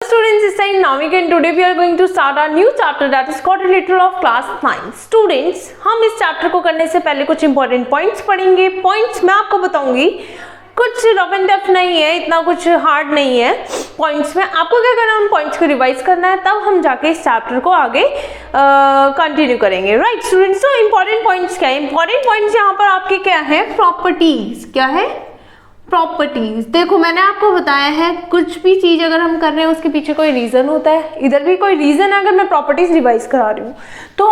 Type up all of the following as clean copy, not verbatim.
students, this is Navik and today we are going to start our new chapter that is quadrilateral of class 9. Students, हम इस chapter को करने से पहले कुछ इंपॉर्टेंट पॉइंट्स पढ़ेंगे. पॉइंट्स मैं आपको बताऊंगी, कुछ रफ एंड टफ नहीं है, इतना कुछ हार्ड नहीं है. पॉइंट्स में आपको क्या करना है, उन पॉइंट्स को रिवाइज करना है, तब हम जाके इस चैप्टर को आगे कंटिन्यू करेंगे. राइट स्टूडेंट्स, तो इंपॉर्टेंट पॉइंट्स क्या है? इंपॉर्टेंट पॉइंट्स यहाँ पर आपके क्या है? प्रॉपर्टीज. क्या है? प्रॉपर्टीज. देखो मैंने आपको बताया है, कुछ भी चीज अगर हम कर रहे हैं उसके पीछे कोई रीजन होता है. इधर भी कोई रीजन है. अगर मैं प्रॉपर्टीज रिवाइज करा रही हूँ तो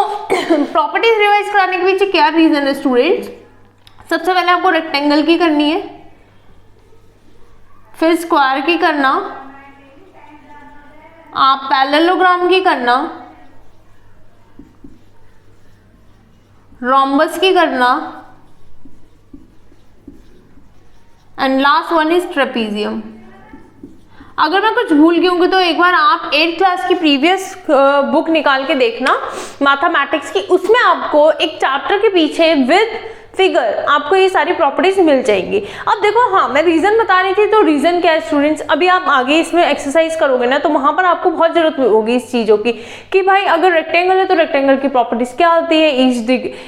प्रॉपर्टीज रिवाइज कराने के पीछे क्या रीजन है स्टूडेंट्स? सबसे पहले आपको रेक्टेंगल की करनी है, फिर स्क्वायर की करना, आप पैरेललोग्राम की करना, रोम्बस की करना, and last one is trapezium. अगर मैं कुछ भूल गई होंगी तो एक बार आप 8th क्लास की प्रीवियस बुक निकाल के देखना मैथमेटिक्स की, उसमें आपको एक चैप्टर के पीछे विद फिगर आपको ये सारी प्रॉपर्टीज मिल जाएंगी. अब देखो, हाँ मैं रीजन बता रही थी, तो रीजन क्या है स्टूडेंट्स? अभी आप आगे इसमें एक्सरसाइज करोगे ना, तो वहां पर आपको बहुत जरूरत होगी इस चीजों की कि भाई अगर रेक्टेंगल है तो रेक्टेंगल की प्रॉपर्टीज क्या होती है.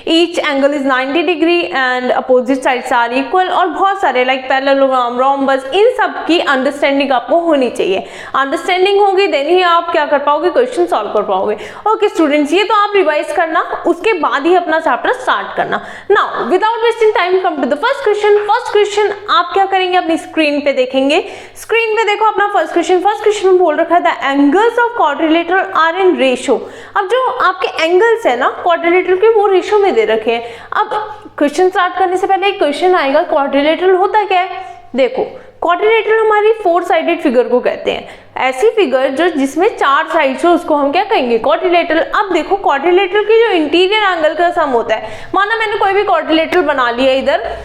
Each angle is 90 degree and opposite sides are equal, और बहुत सारे लाइक पैरेललोग्राम, रोम्बस, इन सब की अंडरस्टैंडिंग आपको होनी चाहिए. अंडरस्टैंडिंग होगी देन ही आप क्या कर पाओगे, क्वेश्चन सॉल्व कर पाओगे. ओके स्टूडेंट्स, ये तो आप रिवाइज करना, उसके बाद ही अपना चैप्टर स्टार्ट करना. Now without wasting time come to the first question. First question आप क्या करेंगे, अपनी स्क्रीन पे देखेंगे. स्क्रीन पे देखो अपना फर्स्ट क्वेश्चन. फर्स्ट क्वेश्चन में बोल रखा है the angles of quadrilateral are in ratio. अब जो आपके एंगल्स है ना क्वाड्रिलेटरल के, वो रेशो में दे रखे हैं. अब क्वेश्चन स्टार्ट करने से पहले एक क्वेश्चन आएगा, क्वाड्रिलेटरल होता क्या है? देखो, क्वाड्रिलेटरल हमारी 4 साइडेड फिगर को कहते हैं. ऐसी फिगर जो जिसमें 4 साइड्स हो उसको हम क्या कहेंगे? क्वाड्रिलेटरल. अब देखो, क्वाड्रिलेटरल की जो इंटीरियर एंगल का सम होता है, माना मैंने कोई भी क्वाड्रिलेटरल बना लिया इधर,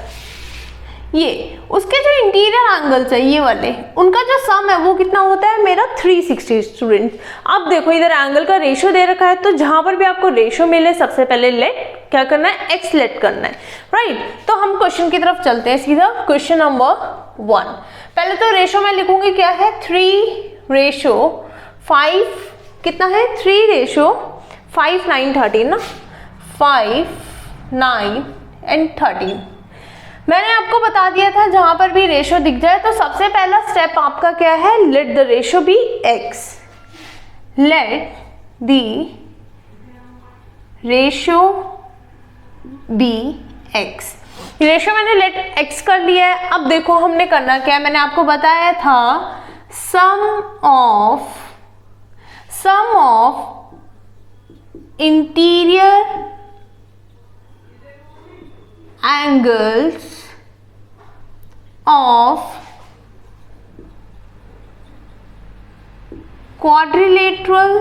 ये उसके जो इंटीरियर एंगल्स है ये वाले, उनका जो सम है वो कितना होता है मेरा? 360 स्टूडेंट. अब देखो इधर एंगल का रेशियो दे रखा है, तो जहां पर भी आपको रेशियो मिले सबसे पहले लेट क्या करना है? एक्स लेट करना है. राइट, तो हम क्वेश्चन की तरफ चलते हैं सीधा. Question number 1. पहले तो रेशियो में लिखूंगी क्या है? 3:5 कितना है? 3:5 9 13 ना, 5 9 एंड 13. मैंने आपको बता दिया था जहां पर भी रेशियो दिख जाए तो सबसे पहला स्टेप आपका क्या है? Let the ratio be x. Let the ratio be x. Ratio मैंने लेट एक्स कर लिया है. अब देखो हमने करना क्या है, मैंने आपको बताया था sum of interior angles of quadrilateral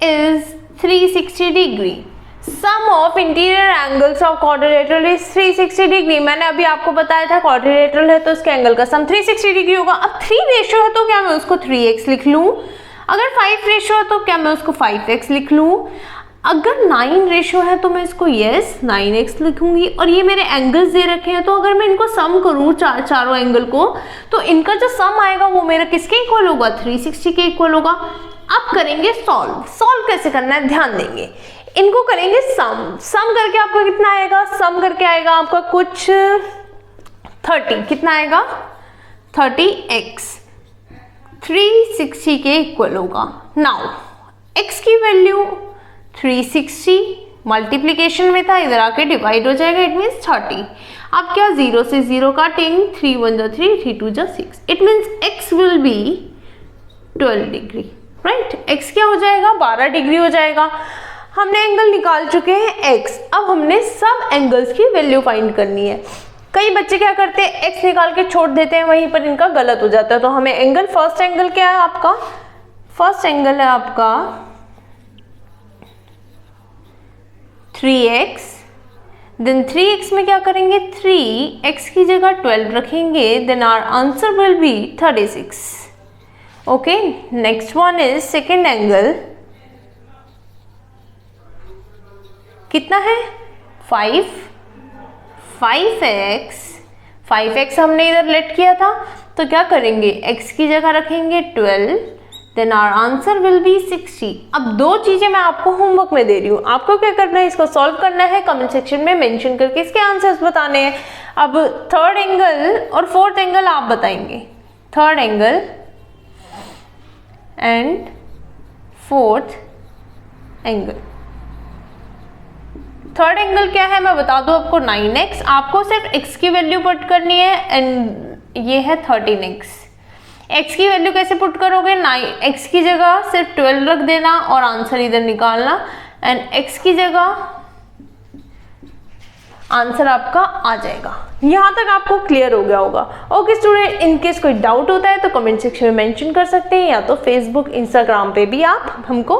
is 360 degree. Sum of interior angles of quadrilateral is 360 degree. मैंने अभी आपको बताया था क्वाड्रिलेटरल है तो उसके एंगल का सम 360 डिग्री होगा. अब 3 रेशियो है तो क्या मैं उसको 3x लिख लूं? अगर 5 रेशियो है तो क्या मैं उसको 5x लिख लूं? अगर 9 रेशियो है तो मैं इसको 9x लिखूंगी. और ये मेरे एंगल्स दे रखे हैं, तो अगर मैं इनको सम करूं चारों एंगल को, तो इनका जो सम आएगा वो मेरा किसके इक्वल होगा? 360 के इक्वल होगा. अब करेंगे सॉल्व कैसे करना है ध्यान देंगे. इनको करेंगे सम करके आपको कितना आएगा? सम करके आएगा आपका कुछ 30. कितना आएगा? 30x 360 के इक्वल होगा. नाउ x की वैल्यू 360 मल्टीप्लीकेशन में था, इधर आके डिवाइड हो जाएगा, इट मीन्स 30. अब क्या 0 से 0 काटेंगे, 3 1 जा 3, 3 2 जा 6. It means x will be 12 degree. Right, x क्या हो जाएगा? 12 डिग्री हो जाएगा. हमने एंगल निकाल चुके हैं x. अब हमने सब एंगल्स की वैल्यू फाइंड करनी है. कई बच्चे क्या करते हैं, x निकाल के छोड़ देते हैं, वहीं पर इनका गलत हो जाता है. तो हमें एंगल, फर्स्ट एंगल क्या है आपका? फर्स्ट एंगल है आपका 3x. देन 3x में क्या करेंगे? 3x की जगह 12 रखेंगे. Then our answer will be 36. Okay, next one is second angle. कितना है? 5x हमने इधर लेट किया था, तो क्या करेंगे, x की जगह रखेंगे 12, then our answer will be 60। अब दो चीजें मैं आपको होमवर्क में दे रही हूँ, आपको क्या करना है, इसको सॉल्व करना है, कमेंट सेक्शन में मेंशन करके इसके आंसर्स बताने हैं। अब थर्ड एंगल और फोर्थ एंगल आप बताएंगे, third angle and fourth angle. Third angle क्या है मैं बता दूं आपको, 9x, आपको सिर्फ x की वैल्यू पुट करनी है एंड ये है 13x। x की वैल्यू कैसे पुट करोगे, 9x की जगह सिर्फ 12 रख देना और आंसर इधर निकालना, एंड x की जगह आंसर आपका आ जाएगा। यहाँ तक आपको क्लियर हो गया होगा। ओके स्टूडेंट, इनकेस कोई डाउट होता है तो कमेंट सेक्शन में मेंशन कर सकते हैं, या तो फेसबुक इंस्टाग्राम पे भी आप हमको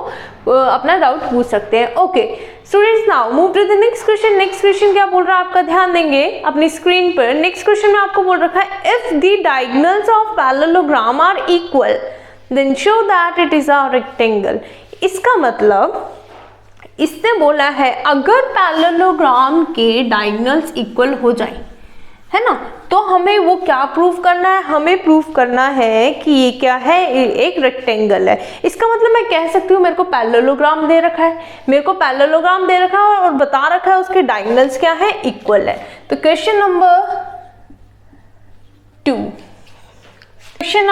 अपना डाउट पूछ सकते हैं। Okay students, now move to the next question. Next question क्या बोल रहा है आपका ध्यान देंगे अपनी स्क्रीन पर। नेक्स्ट क्वेश्चन में आपको बोल रखा है, if the diagonals of parallelogram are equal then show that it is a rectangle. इसका मतलब इसने बोला है अगर पैरेललोग्राम के डायगोनल्स इक्वल हो जाए, है ना, तो हमें वो क्या प्रूव करना है, हमें प्रूव करना है कि ये क्या है, एक रेक्टेंगल है। इसका मतलब मैं कह सकती हूँ मेरे को पैरेललोग्राम दे रखा है, मेरे को पैरेललोग्राम दे रखा है और बता रखा है उसके डायगोनल्स क्या है, इक्वल है। तो क्वेश्चन नंबर 2, क्वेश्चन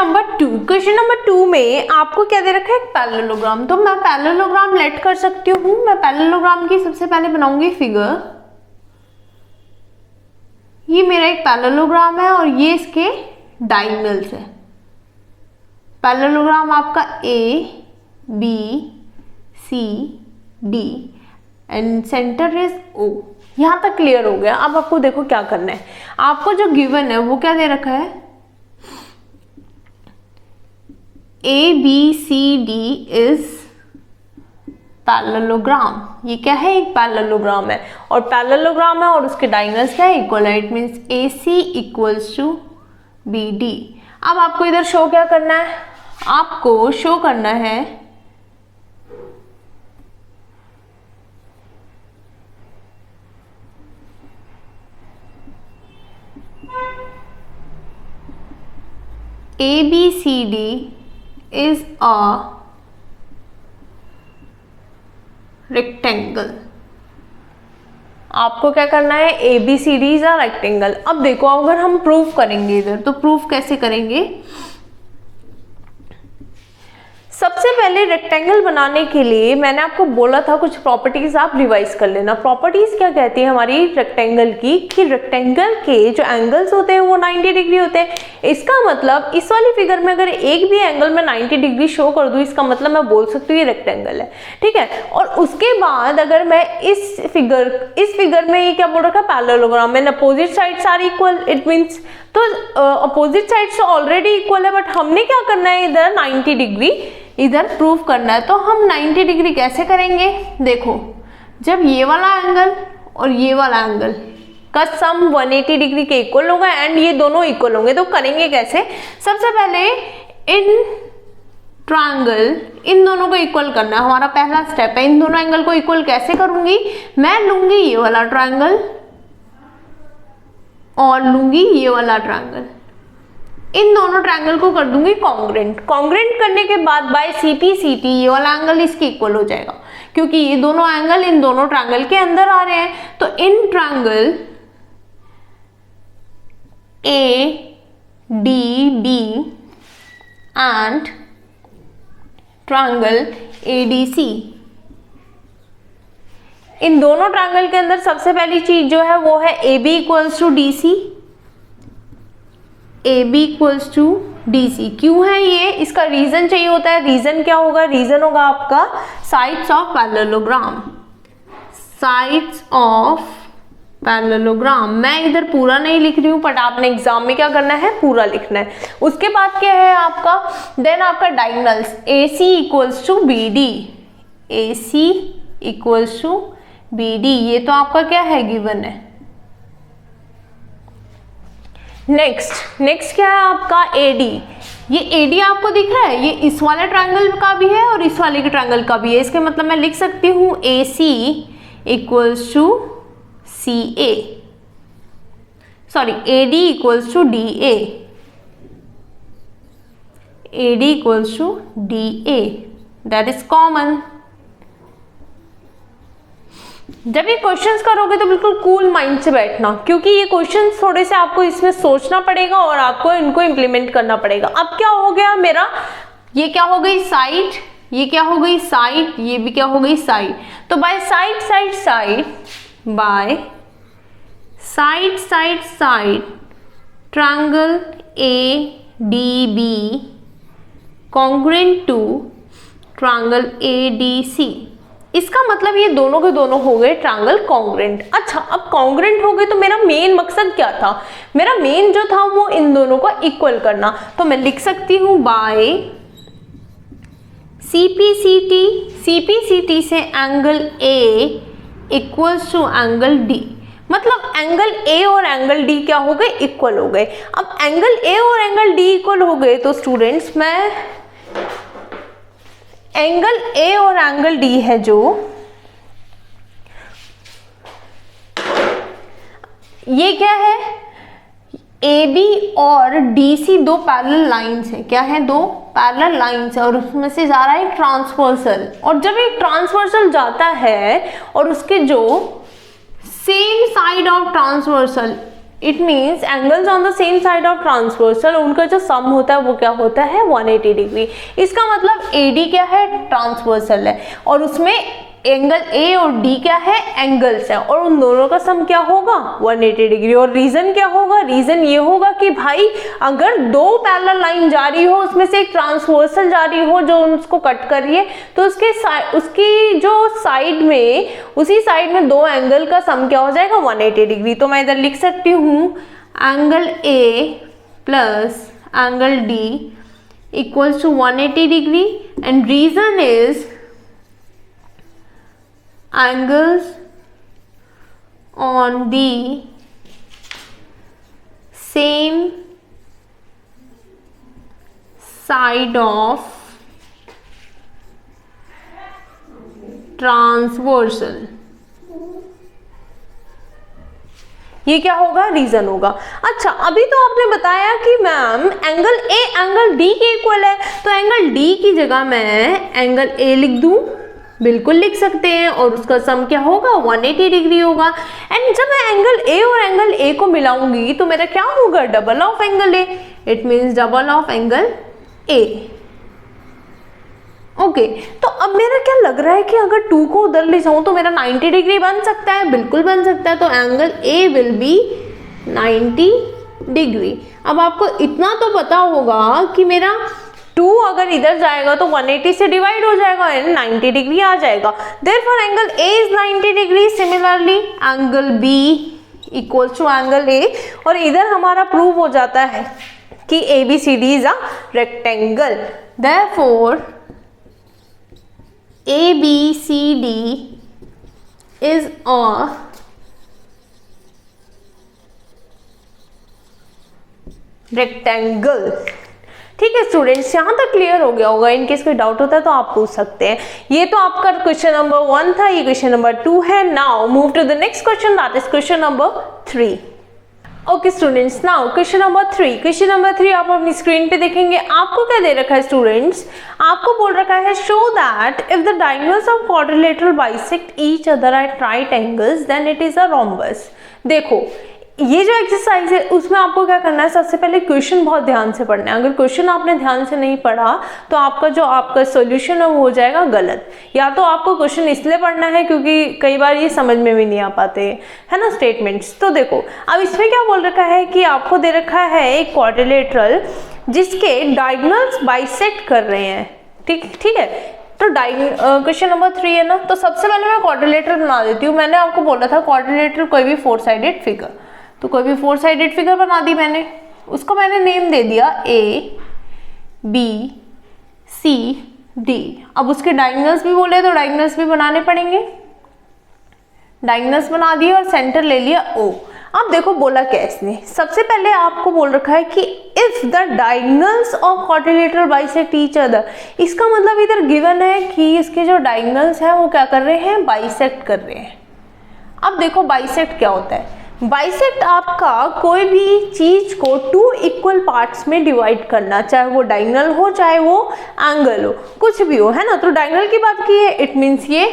नंबर 2 में आपको क्या दे रखा है, एक पैरेललोग्राम। तो मैं पैरेललोग्राम लेट कर सकती हूँ, मैं पैरेललोग्राम की सबसे पहले बनाऊंगी फिगर। ये मेरा एक पैरेललोग्राम है और ये इसके डायगोनल्स है। पैरेललोग्राम आपका A B C D and centre is O। यहाँ तक क्लियर हो गया। अब आपको देखो क्या करना है, आपको जो गिवन है वो क्या दे रखा है, ABCD इज पैरेललोग्राम। ये क्या है, एक पैरेललोग्राम है और पैरेललोग्राम है और उसके डायगोनल्स क्या है, इक्वल है। It means AC equals to BD। अब आपको इधर शो क्या करना है, आपको शो करना है ABCD is a rectangle। आपको क्या करना है, ABCD is a rectangle। अब देखो अगर हम प्रूफ करेंगे इधर, तो प्रूफ कैसे करेंगे, सबसे पहले रेक्टेंगल बनाने के लिए मैंने आपको बोला था कुछ प्रॉपर्टीज आप रिवाइज कर लेना। प्रॉपर्टीज क्या कहती है हमारी रेक्टेंगल की, कि रेक्टेंगल के जो एंगल्स होते हैं वो 90 डिग्री होते हैं। इसका मतलब इस वाली फिगर में अगर एक भी एंगल में 90 डिग्री शो कर दूं, इसका मतलब मैं बोल सकती हूँ ये रेक्टेंगल है, ठीक है। और उसके बाद अगर मैं इस फिगर में ये क्या बोल रखा है, पैरेललोग्राम में opposite sides are equal. It means तो अपोजिट साइड्स तो ऑलरेडी इक्वल है, बट हमने क्या करना है, इधर 90 डिग्री इधर प्रूफ करना है। तो हम 90 डिग्री कैसे करेंगे, देखो जब ये वाला एंगल और ये वाला एंगल का सम 180 डिग्री के इक्वल होगा एंड ये दोनों इक्वल होंगे, तो करेंगे कैसे, सबसे पहले इन ट्रायंगल इन दोनों को इक्वल करना है, हमारा पहला स्टेप है। इन दोनों एंगल को इक्वल कैसे करूंगी, मैं लूंगी ये वाला ट्रायंगल और लूंगी ये वाला ट्रायंगल, इन दोनों ट्रायंगल को कर दूंगी कॉन्ग्रेंट। कॉन्ग्रेंट करने के बाद बाय CP ये वाला एंगल इसके इक्वल हो जाएगा, क्योंकि ये दोनों एंगल इन दोनों ट्रायंगल के अंदर आ रहे हैं। तो in triangle ADB and triangle ADC, इन दोनों ट्रायंगल के अंदर सबसे पहली चीज जो है वो है AB equals to DC। AB equals to DC क्यों है ये, इसका रीजन चाहिए होता है। रीजन क्या होगा, रीजन होगा आपका sides of parallelogram. Sides of parallelogram मैं इधर पूरा नहीं लिख रही हूँ, बट आपने एग्जाम में क्या करना है, पूरा लिखना है। उसके बाद क्या है आपका, देन आपका diagonals AC equals to BD, AC equals to BD, ये तो आपका क्या है, गिवन है। नेक्स्ट क्या है आपका AD। ये AD आपको दिख रहा है, ये इस वाले ट्रायंगल का भी है और इस वाले के ट्रायंगल का भी है। इसके मतलब मैं लिख सकती हूँ AC इक्वल्स टू CA, सॉरी AD equals to DA। AD equals to DA, that is common। जब ये क्वेश्चंस करोगे तो बिल्कुल कूल माइंड से बैठना, क्योंकि ये क्वेश्चंस थोड़े से आपको इसमें सोचना पड़ेगा और आपको इनको इम्प्लीमेंट करना पड़ेगा। अब क्या हो गया मेरा, ये क्या हो गई साइड, ये क्या हो गई साइड, ये भी क्या हो गई साइड। तो by side side side, by side side side triangle ADB congruent to triangle ADC। इसका मतलब ये दोनों के दोनों हो गए ट्रायंगल कॉन्ग्रुएंट। अच्छा, अब कॉन्ग्रुएंट हो गए तो मेरा मेन मकसद क्या था, मेरा मेन जो था वो इन दोनों को इक्वल करना। तो मैं लिख सकती हूँ बाय CPCT से angle A equals to angle D। मतलब एंगल A और एंगल D क्या हो गए, इक्वल हो गए। अब एंगल A और एंगल D इक्वल हो गए तो स्टूडेंट्स मैं एंगल A और एंगल D है जो, ये क्या है, AB और DC दो पैरेलल लाइंस है। क्या है, दो पैरेलल लाइंस है और उसमें से जा रहा है ट्रांसवर्सल। और जब एक ट्रांसवर्सल जाता है और उसके जो same side of transversal, it means angles on the same side of transversal, उनका जो सम होता है वो क्या होता है, 180 डिग्री। इसका मतलब AD क्या है, ट्रांसवर्सल है, और उसमें एंगल A और D क्या है, एंगल्स है, और उन दोनों का सम क्या होगा, 180 डिग्री। और रीजन क्या होगा, रीजन ये होगा कि भाई अगर दो पैरेलल लाइन जा रही हो, उसमें से एक ट्रांसवर्सल जा रही हो जो उसको कट कर रही है, तो उसकी जो साइड में, उसी साइड में दो एंगल का सम क्या हो जाएगा, 180 डिग्री। तो मैं इधर लिख सकती हूँ angle A plus angle D equals to 180 degree. And reason is angles on the same side of transversal। ये क्या होगा, रीजन होगा। अच्छा, अभी तो आपने बताया कि ma'am angle A angle D के इक्वल है, तो एंगल D की जगह मैं एंगल A लिख दूं, बिल्कुल लिख सकते हैं, और उसका सम क्या होगा, 180 डिग्री होगा। एंड जब मैं एंगल A और एंगल A को मिलाऊंगी तो मेरा क्या होगा, double of angle A, it means double of angle A। Okay, तो अब मेरा क्या लग रहा है कि अगर 2 को उधर ले जाऊं तो मेरा 90 डिग्री बन सकता है, बिल्कुल बन सकता है। तो angle A will be 90 degree. अब आपको इतना तो पता होगा कि मेरा 2 अगर इधर जाएगा तो 180 से डिवाइड हो जाएगा एंड 90 डिग्री आ जाएगा। Therefore angle A is 90 degree. Similarly angle B equals to angle A, और इधर हमारा प्रूव हो जाता है कि ABCD is a rectangle. Therefore ABCD is a rectangle. ठीक है स्टूडेंट्स, यहाँ तक क्लियर हो गया होगा। इनकेस कोई डाउट होता है तो आप पूछ सकते हैं। ये तो आपका क्वेश्चन नंबर 1 था, ये क्वेश्चन नंबर 2 है। Now move to the next question, that is question number 3। Okay students, now question number 3। Question number 3 आप अपनी स्क्रीन पे देखेंगे। आपको क्या दे रखा है स्टूडेंट्स, आपको बोल रखा है show that if the diagonals of quadrilateral bisect each other at right angles then it is a rhombus. देखो ये जो एक्सरसाइज है उसमें आपको क्या करना है, सबसे पहले क्वेश्चन बहुत ध्यान से पढ़ना है। अगर क्वेश्चन आपने ध्यान से नहीं पढ़ा तो आपका सॉल्यूशन है वो हो जाएगा गलत। या तो आपको क्वेश्चन इसलिए पढ़ना है क्योंकि कई बार ये समझ में भी नहीं आ पाते है ना स्टेटमेंट्स। तो देखो अब इसमें क्या बोल रखा है कि आपको दे रखा है एक क्वाड्रिलेटरल जिसके डायगोनल्स बाइसेक्ट कर रहे हैं। ठीक है, तो क्वेश्चन नंबर 3 है ना, तो सबसे पहले मैं क्वाड्रिलेटरल बना देती हूँ। मैंने आपको बोला था क्वाड्रिलेटरल कोई भी 4 साइडेड फिगर, तो कोई भी 4 साइडेड फिगर बना दी मैंने, उसको मैंने नेम दे दिया ABCD। अब उसके डायगोनल्स भी बोले तो डायगोनल्स भी बनाने पड़ेंगे। डायगोनल्स बना दिए और सेंटर ले लिया O। अब देखो बोला क्या इसने, सबसे पहले आपको बोल रखा है कि if the diagonals of quadrilateral bisect each other, इसका मतलब इधर गिवन है कि इसके जो डायगोनल्स है वो क्या कर रहे हैं, बाइसेक्ट कर रहे हैं। अब देखो बाइसेक्ट क्या होता है, बाइसेक्ट आपका कोई भी चीज को टू इक्वल पार्ट्स में डिवाइड करना, चाहे वो डायगोनल हो चाहे वो एंगल हो, कुछ भी हो, है ना। तो डायगोनल की बात की है, इट मीन्स ये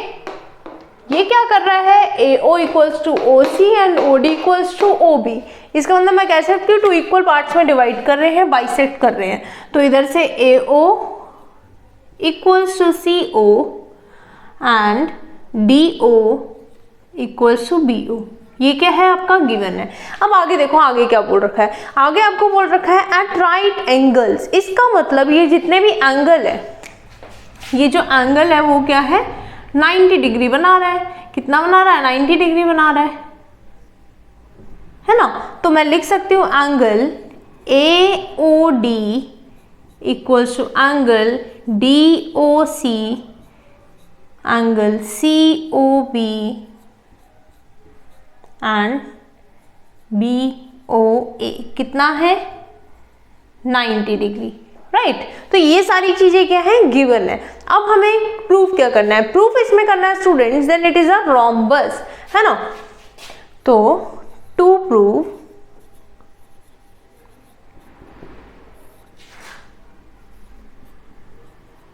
क्या कर रहा है, AO equals to OC and OD equals to OB। इसका मतलब मैं कह सकती हूँ टू इक्वल पार्ट्स में डिवाइड कर रहे हैं, बाइसेक्ट कर रहे हैं। तो इधर से AO equals to CO and DO equals to BO। ये क्या है, आपका गिवन है। अब आगे देखो, आगे क्या बोल रखा है, आगे आपको बोल रखा है एट राइट एंगल्स। इसका मतलब ये जितने भी एंगल है, ये जो एंगल है वो क्या है, 90 डिग्री बना रहा है। कितना बना रहा है, 90 डिग्री बना रहा है ना। तो मैं लिख सकती हूँ angle AOD equals to angle DOC angle COB and BOA। कितना है, 90 डिग्री, राइट। तो ये सारी चीजें क्या है, गिवन है। अब हमें प्रूफ क्या करना है, प्रूफ इसमें करना है students, then it is a rhombus, है ना। तो to prove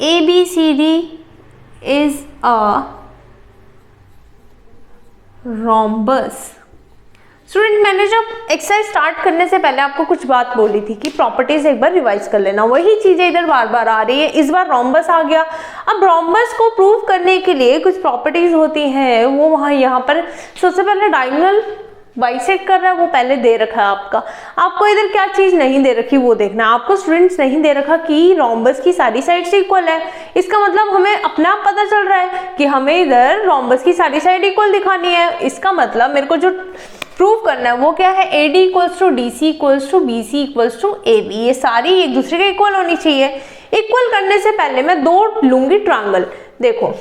ABCD is a rhombus. Student, मैंने जब एक्सरसाइज स्टार्ट करने से पहले आपको कुछ बात बोली थी कि प्रॉपर्टीज एक बार रिवाइज कर लेना, वही चीजें इधर बार बार आ रही है। इस बार रोम्बस आ गया। अब रोम्बस को प्रूव करने के लिए कुछ प्रॉपर्टीज होती हैं, वो वहाँ यहाँ पर सबसे पहले डायगोनल बाइसेक्ट कर रहा है, वो पहले दे रखा है आपका। आपको इधर क्या चीज नहीं दे रखी वो देखना है। आपको स्टूडेंट्स नहीं दे रखा कि रोम्बस की सारी साइड्स इक्वल है। इसका मतलब हमें अपने आप पता चल रहा है कि हमें इधर रोम्बस की सारी साइड इक्वल दिखानी है। इसका मतलब मेरे को जो प्रूव करना है वो क्या है, AD equals to DC equals to BC equals to AB। ये सारी एक दूसरे के इक्वल होनी चाहिए। इक्वल करने से पहले मैं दो लूंगी ट्रायंगल। देखो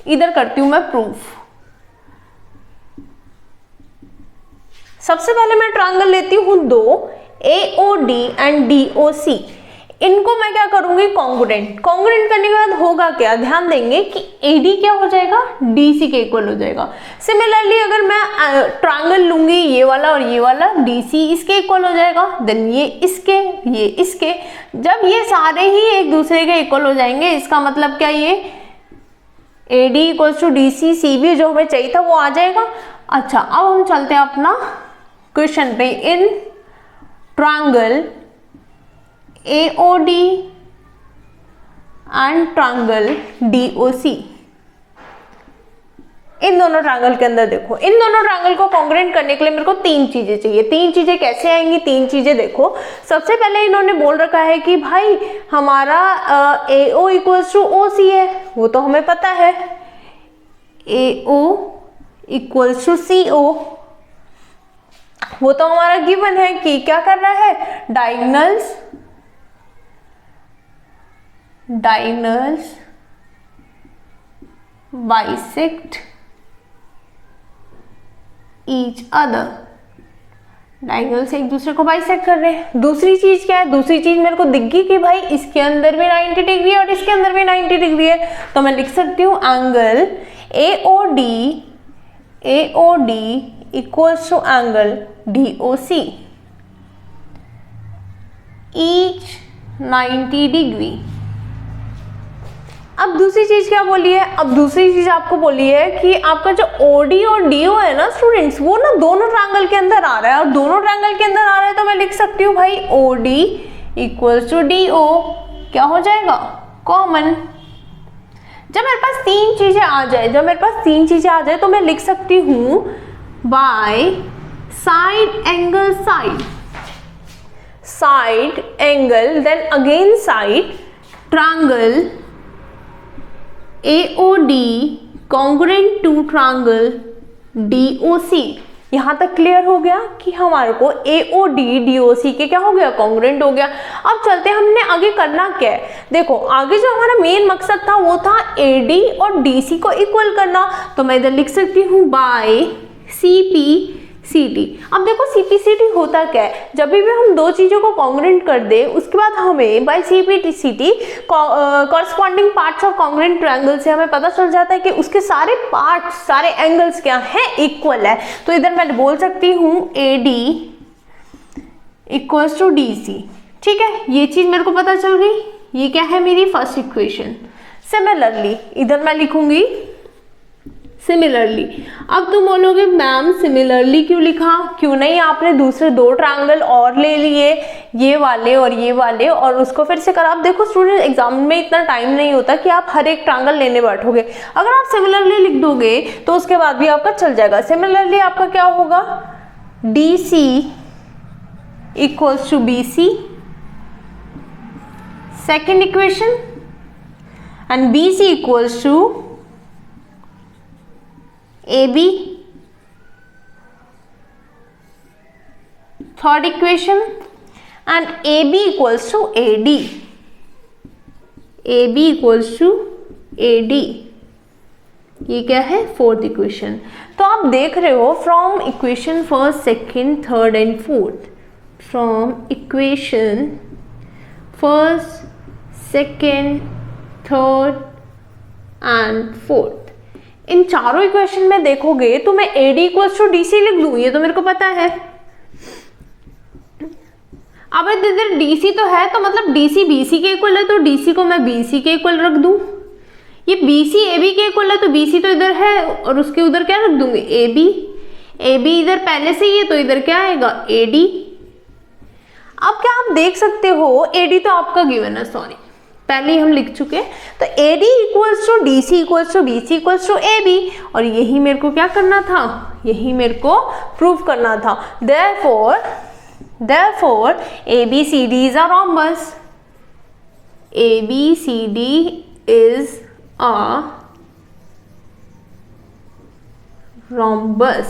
इधर करती हूं मैं प्रूफ। सबसे पहले मैं ट्रायंगल लेती हूं दो, AOD एंड DOC। इनको मैं क्या करूंगी, कॉन्ग्रुएंट। कॉन्ग्रुएंट करने के बाद होगा क्या, ध्यान देंगे कि AD क्या हो जाएगा, DC के इक्वल हो जाएगा। सिमिलरली अगर मैं ट्रायंगल लूंगी ये वाला और ये वाला, DC इसके इक्वल हो जाएगा, देन ये इसके। जब ये सारे ही एक दूसरे के इक्वल हो जाएंगे, इसका मतलब क्या, ये AD equals to DC CB जो हमें चाहिए था वो आ जाएगा। अच्छा, अब हम चलते हैं अपना क्वेश्चन पे। In triangle AOD and triangle DOC, इन दोनों ट्रायंगल के अंदर देखो, इन दोनों ट्रायंगल को कॉन्ग्रुएंट करने के लिए मेरे को तीन चीजें चाहिए। तीन चीजें कैसे आएंगी, तीन चीजें देखो। सबसे पहले इन्होंने बोल रखा है कि भाई हमारा AO इक्वल्स टू OC है, वो तो हमें पता है। AO इक्वल्स टू CO, वो तो हमारा गिवन है कि क्या कर रहा है, diagonals bisect each other. Diagonal से एक दूसरे को बाइसेक्ट कर रहे हैं। दूसरी चीज क्या है, दूसरी चीज मेरे को दिख गई कि भाई इसके अंदर भी 90 डिग्री है और इसके अंदर भी 90 डिग्री है। तो मैं लिख सकती हूँ angle AOD equals to angle DOC each 90 degree. अब दूसरी चीज क्या बोली है, अब दूसरी चीज आपको बोली है कि आपका जो OD और DO है ना स्टूडेंट्स, वो ना दोनों ट्रायंगल के अंदर आ रहा है, और दोनों ट्रायंगल के अंदर आ रहा है तो मैं लिख सकती हूँ भाई OD इक्वल्स टू DO क्या हो जाएगा, कॉमन। जब मेरे पास तीन चीजें आ जाए, तो मैं लिख सकती हूँ by side angle then again side triangle AOD congruent to triangle DOC। यहां तक क्लियर हो गया कि हमारे को AOD DOC के क्या हो गया, कॉन्ग्रुएंट हो गया। अब चलते हैं हमने आगे करना क्या है। देखो आगे जो हमारा मेन मकसद था वो था AD और DC को इक्वल करना। तो मैं इधर लिख सकती हूँ बाय CP सी अब देखो CPCT होता क्या है, जब भी हम दो चीजों को कॉन्ग्रुएंट कर दे उसके बाद हमें by CPCT corresponding parts of congruent triangle से हमें पता चल जाता है कि उसके सारे पार्ट्स, सारे एंगल्स क्या हैं, इक्वल है। तो इधर मैं बोल सकती हूँ AD इक्वल्स टू DC। ठीक है, ये चीज मेरे को पता चल गई। ये क्या है, मेरी फर्स्ट इक्वेशन। सिमिलरली इधर मैं लिखूंगी सिमिलरली। अब तुम बोलोगे मैम सिमिलरली क्यों लिखा, क्यों नहीं आपने दूसरे दो ट्रायंगल और ले लिए, ये वाले और उसको फिर से करा। अब देखो स्टूडेंट, एग्जाम में इतना टाइम नहीं होता कि आप हर एक ट्रायंगल लेने बैठोगे। अगर आप सिमिलरली लिख दोगे तो उसके बाद भी आपका चल जाएगा। सिमिलरली आपका क्या होगा, DC equals to BC, second equation, and BC equals to AB, third equation, and AB equals to AD, AB equals to AD, ये क्या है, फोर्थ इक्वेशन। तो आप देख रहे हो from equation first, second, third and fourth, from equation first, second, third and fourth, इन चारों इक्वेशन में देखोगे तो मैं AD इक्वल्स टू DC लिख दूं, ये तो मेरे को पता है। अब इधर DC तो है, तो मतलब DC BC के इक्वल है, तो DC को मैं BC के इक्वल रख दूं। ये BC AB के इक्वल है, तो BC तो इधर है और उसके उधर क्या रख दूंगी, AB इधर पहले से ही है, तो इधर क्या आएगा, AD। अब क्या आप देख सकते हो, AD तो आपका गिवन है, सॉरी पहले ही हम लिख चुके हैं। तो AD equals to DC equals to BC equals to AB, और यही मेरे को क्या करना था, यही मेरे को प्रूव करना था। therefore ABCD is a rhombus, ABCD is a rhombus।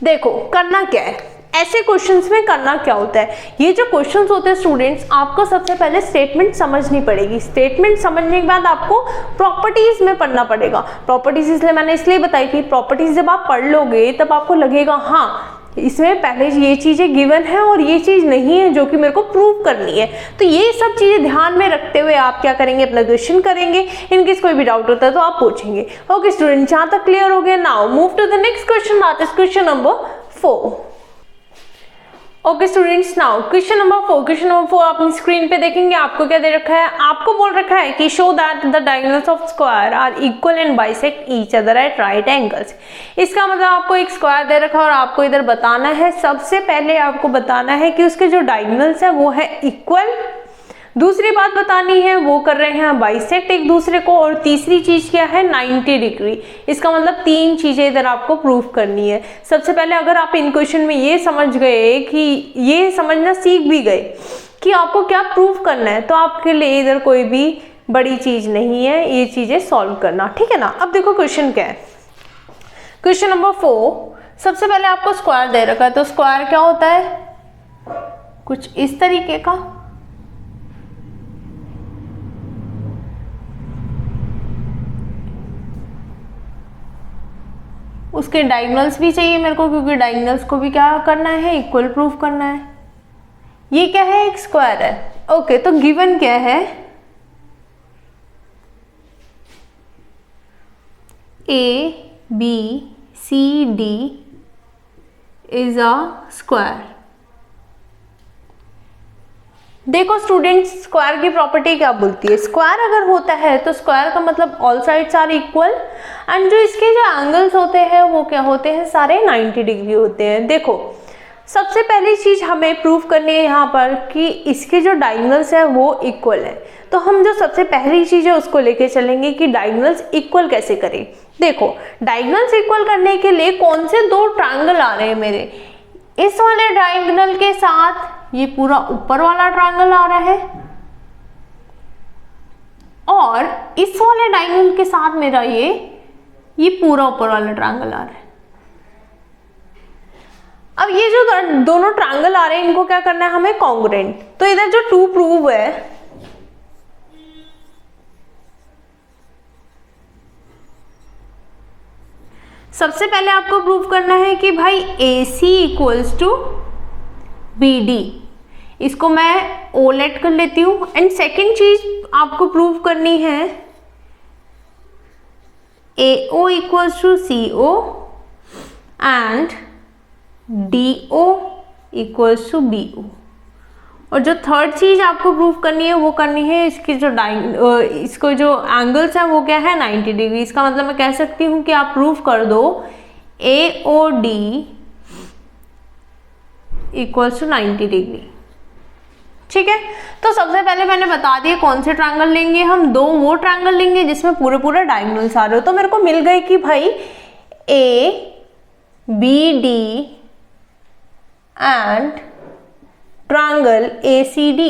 देखो करना क्या है, ऐसे क्वेश्चंस में करना क्या होता है, ये जो क्वेश्चंस होते हैं स्टूडेंट्स, आपको सबसे पहले स्टेटमेंट समझनी पड़ेगी। स्टेटमेंट समझने के बाद आपको प्रॉपर्टीज में पढ़ना पड़ेगा। प्रॉपर्टीज इसलिए मैंने इसलिए बताई थी, प्रॉपर्टीज जब आप पढ़ लोगे तब आपको लगेगा हाँ इसमें पहले ये चीजें गिवन है और ये चीज नहीं है जो कि मेरे को प्रूव करनी है। तो ये सब चीजें ध्यान में रखते हुए आप क्या करेंगे, अपना क्वेश्चन करेंगे। इनकेस कोई भी डाउट होता है तो आप पूछेंगे। ओके स्टूडेंट, जहां तक क्लियर हो गया, now move to the next question, that is question number 4। Okay students, now question number 4। Question number 4 आप स्क्रीन पे देखेंगे, आपको क्या दे रखा है, आपको बोल रखा है कि show that the diagonals of square are equal and bisect each other at right angles. इसका मतलब आपको एक स्क्वायर दे रखा है और आपको इधर बताना है, सबसे पहले आपको बताना है कि उसके जो डायगोनल्स है वो है इक्वल। दूसरी बात बतानी है, वो कर रहे हैं बाइसेक्ट एक दूसरे को, और तीसरी चीज क्या है, 90 डिग्री। इसका मतलब तीन चीजें इधर आपको प्रूफ करनी है। सबसे पहले अगर आप इन क्वेश्चन में ये समझ गए कि ये समझना सीख भी गए कि आपको क्या प्रूफ करना है, तो आपके लिए इधर कोई भी बड़ी चीज नहीं है ये चीजें सॉल्व करना, ठीक है ना। अब देखो क्वेश्चन क्या है, क्वेश्चन नंबर 4। सबसे पहले आपको स्क्वायर दे रखा है, तो स्क्वायर क्या होता है, कुछ इस तरीके का। उसके डायगोनल्स भी चाहिए मेरे को, क्योंकि डायगोनल्स को भी क्या करना है, इक्वल प्रूफ करना है। ये क्या है, एक स्क्वायर है। ओके, तो गिवन क्या है, ABCD इज अ स्क्वायर। देखो स्टूडेंट्स, स्क्वायर की प्रॉपर्टी क्या बोलती है, स्क्वायर अगर होता है तो स्क्वायर का मतलब all sides are equal, and जो इसके जो एंगल्स होते हैं वो क्या होते हैं, सारे 90 डिग्री होते हैं। देखो सबसे पहली चीज हमें प्रूफ करनी है यहाँ पर कि इसके जो डायगोनल्स है वो इक्वल है। तो हम जो सबसे पहली चीज है उसको लेके चलेंगे कि डायगोनल्स इक्वल कैसे करें। देखो डायगोनल्स इक्वल करने के लिए कौन से दो ट्रायंगल आ रहे हैं मेरे, इस वाले डायगोनल के साथ ये पूरा ऊपर वाला ट्रायंगल आ रहा है, और इस वाले डायगोनल के साथ मेरा ये पूरा ऊपर वाला ट्रायंगल आ रहा है। अब ये जो दोनों ट्रायंगल आ रहे हैं इनको क्या करना है हमें, कॉन्ग्रुएंट। तो इधर जो 2 प्रूव है, सबसे पहले आपको प्रूव करना है कि भाई AC इक्वल्स टू BD, इसको मैं ओलेट कर लेती हूँ। एंड सेकेंड चीज आपको प्रूव करनी है AO equals to CO and DO equals to BO। और जो थर्ड चीज आपको प्रूव करनी है वो करनी है इसकी जो इसको जो एंगल्स है वो क्या है 90 डिग्री। इसका मतलब मैं कह सकती हूँ कि आप प्रूव कर दो AOD इक्वल्स टू 90 डिग्री। ठीक है, तो सबसे पहले मैंने बता दिया कौन से ट्रायंगल लेंगे हम, दो वो ट्रायंगल लेंगे जिसमें पूरे पूरे डायगोनल्स आ रहे हो। तो मेरे को मिल गए कि भाई ABD एंड ट्रायंगल ACD,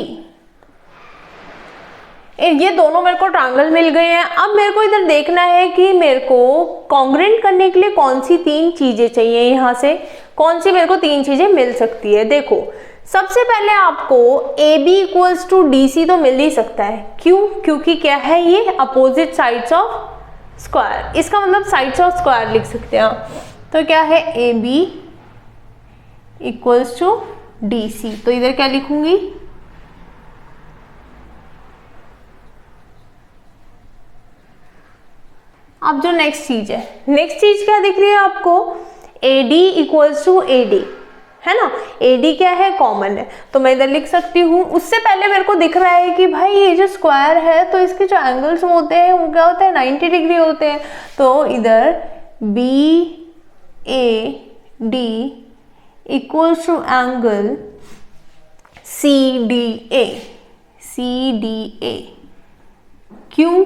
ये दोनों मेरे को ट्रायंगल मिल गए हैं। अब मेरे को इधर देखना है कि मेरे को कॉन्ग्रुएंट करने के लिए कौन सी तीन चीजें चाहिए, यहाँ से कौन सी मेरे को तीन चीजें मिल सकती है। देखो सबसे पहले आपको AB इक्वल्स टू DC तो मिल ही सकता है, क्यों? क्योंकि क्या है ये अपोजिट साइड्स ऑफ स्क्वायर, इसका मतलब साइड्स ऑफ स्क्वायर लिख सकते हैं। तो क्या है AB इक्वल्स टू DC, तो इधर क्या लिखूंगी अब जो नेक्स्ट चीज है, नेक्स्ट चीज क्या दिख रही है आपको AD इक्वल्स टू AD, है ना। AD क्या है कॉमन है, तो मैं इधर लिख सकती हूँ। उससे पहले मेरे को दिख रहा है कि भाई ये जो स्क्वायर है तो इसके जो एंगल्स होते हैं वो क्या होते हैं 90 डिग्री होते हैं। तो इधर BAD equals to angle CDA, क्यों?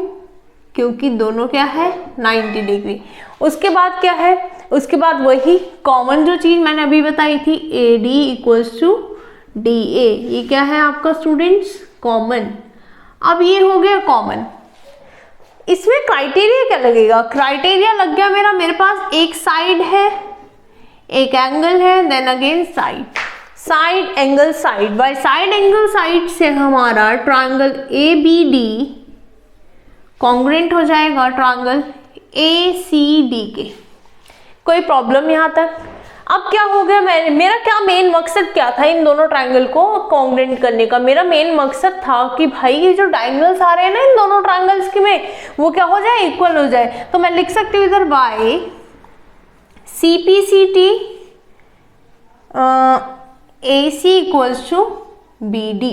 क्योंकि दोनों क्या है 90 डिग्री। उसके बाद क्या है, उसके बाद वही कॉमन जो चीज मैंने अभी बताई थी AD इक्वल्स टू DA, ये क्या है आपका स्टूडेंट्स कॉमन। अब ये हो गया कॉमन, इसमें क्राइटेरिया क्या लगेगा? क्राइटेरिया लग गया मेरे पास एक साइड है, एक एंगल है, then again side angle side by side angle side से हमारा ट्रायंगल ABD कॉन्ग्रुएंट हो जाएगा ट्रायंगल ACD के। कोई प्रॉब्लम यहाँ तक? अब क्या हो गया, मेरा क्या मेन मकसद क्या था इन दोनों ट्रायंगल को कॉन्ग्रुएंट करने का? मेरा मेन मकसद था कि भाई ये जो डायगोनल्स आ रहे हैं ना इन दोनों ट्रायंगल्स के में वो क्या हो जाए इक्वल हो जाए। तो मैं लिख सकती हूँ इधर by CPCT AC equals to BD।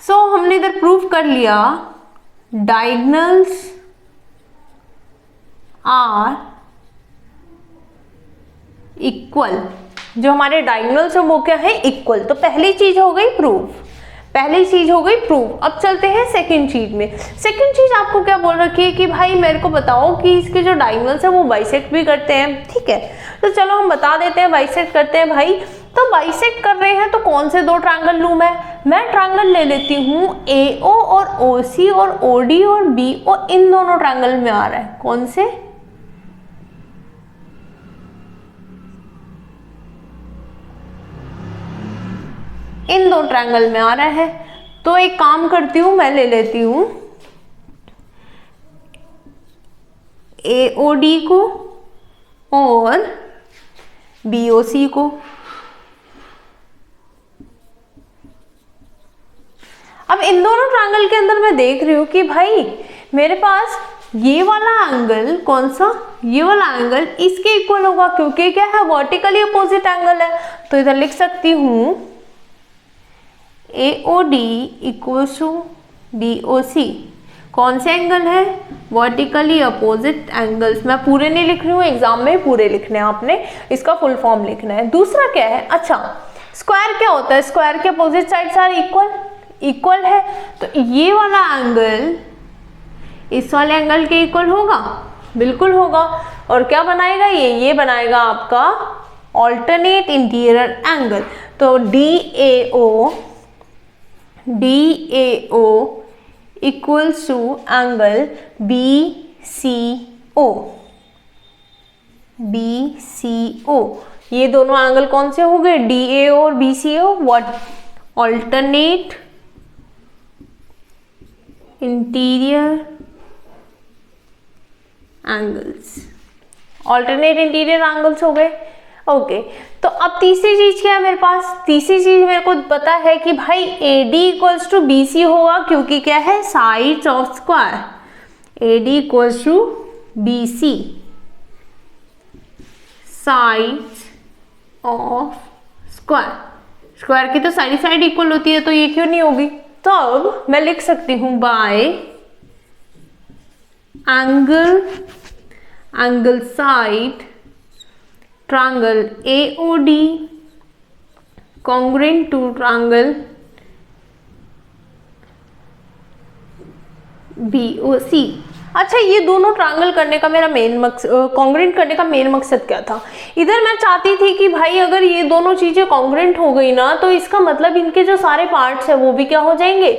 So हमने इधर प्रूव कर लिया डायगोनल्स आर इक्वल, जो हमारे डायगोनल्स है वो क्या है इक्वल। तो पहली चीज हो गई प्रूव। अब चलते हैं सेकंड चीज में। सेकंड चीज आपको क्या बोल रखी है कि भाई मेरे को बताओ कि इसके जो डायगोनल्स है वो बाइसेक्ट भी करते हैं। ठीक है, तो चलो हम बता देते हैं बाइसेक्ट करते हैं भाई। तो बाइसेक्ट कर रहे हैं तो कौन से दो ट्रायंगल लूं मैं ट्रायंगल ले लेती हूँ AO और OC और OD और BO, इन दोनों ट्रायंगल में आ रहा है। कौन से? इन दो ट्रायंगल में आ रहा है। तो एक काम करती हूं, मैं ले लेती हूं AOD को और BOC को। अब इन दोनों ट्रायंगल के अंदर मैं देख रही हूं कि भाई मेरे पास ये वाला एंगल, कौन सा? ये वाला एंगल इसके इक्वल होगा, क्योंकि क्या है वर्टिकली अपोजिट एंगल है। तो इधर लिख सकती हूं AOD इक्वल्स टू BOC। कौन से एंगल है? Vertically opposite angles. मैं पूरे नहीं लिख रही हूँ, एग्जाम में पूरे लिखने हैं आपने, इसका फुल फॉर्म लिखना है। दूसरा क्या है, अच्छा स्क्वायर क्या होता है? स्क्वायर के अपोजिट साइड्स आर इक्वल है, तो ये वाला एंगल इस वाले एंगल के इक्वल होगा, बिल्कुल होगा। और क्या बनाएगा ये बनाएगा आपका ऑल्टरनेट इंटीरियर एंगल। तो DAO equals to angle BCO। ये दोनों एंगल कौन से हो गए? DAO और BCO, what? Alternate interior angles, alternate interior angles हो गए। ओके, तो अब तीसरी चीज क्या है मेरे पास? तीसरी चीज मेरे को पता है कि भाई AD इक्वल्स टू BC होगा, क्योंकि क्या है, sides of square. AD equals to BC, sides of square. Square की तो सारी साइड इक्वल होती है, तो ये क्यों नहीं होगी? तो अब मैं लिख सकती हूं bye angle side triangle AOD congruent to triangle BOC। अच्छा, ये दोनों ट्रायंगल करने का मेरा मेन मकसद, कॉन्ग्रेंट करने का मेन मकसद क्या था? इधर मैं चाहती थी कि भाई अगर ये दोनों चीजें कॉन्ग्रेंट हो गई ना, तो इसका मतलब इनके जो सारे पार्ट्स है वो भी क्या हो जाएंगे,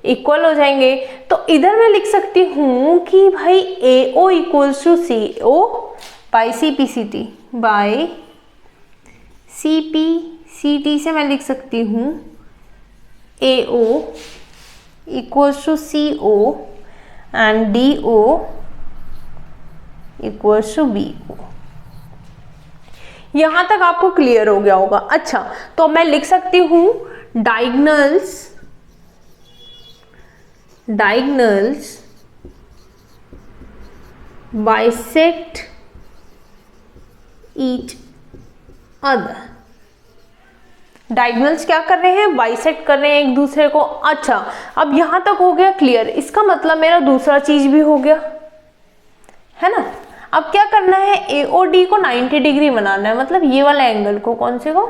इक्वल हो जाएंगे। तो इधर मैं लिख सकती हूँ कि भाई AO equals to CO by CPCT, by CPCT से मैं लिख सकती हूँ AO equals to CO and DO equals to BO। यहां तक आपको क्लियर हो गया होगा। अच्छा, तो मैं लिख सकती हूं diagonals bisect each other. Diagonals क्या कर रहे हैं, बाइसेक्ट कर रहे हैं एक दूसरे को। अच्छा, अब यहां तक हो गया क्लियर। इसका मतलब मेरा दूसरा चीज भी हो गया, है ना। अब क्या करना है, AOD को 90 डिग्री बनाना है, मतलब ये वाला एंगल को, कौन से को,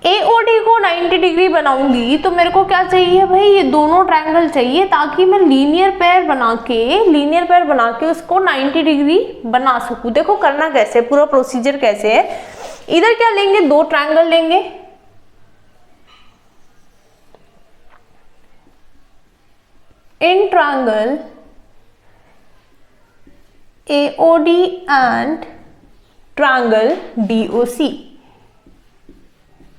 AOD को 90 डिग्री बनाऊंगी तो मेरे को क्या चाहिए भाई, ये दोनों ट्रायंगल चाहिए, ताकि मैं लीनियर पेयर बना के उसको 90 डिग्री बना सकूं। देखो करना कैसे, पूरा प्रोसीजर कैसे है। इधर क्या लेंगे, दो ट्रायंगल लेंगे, in triangle AOD and triangle DOC,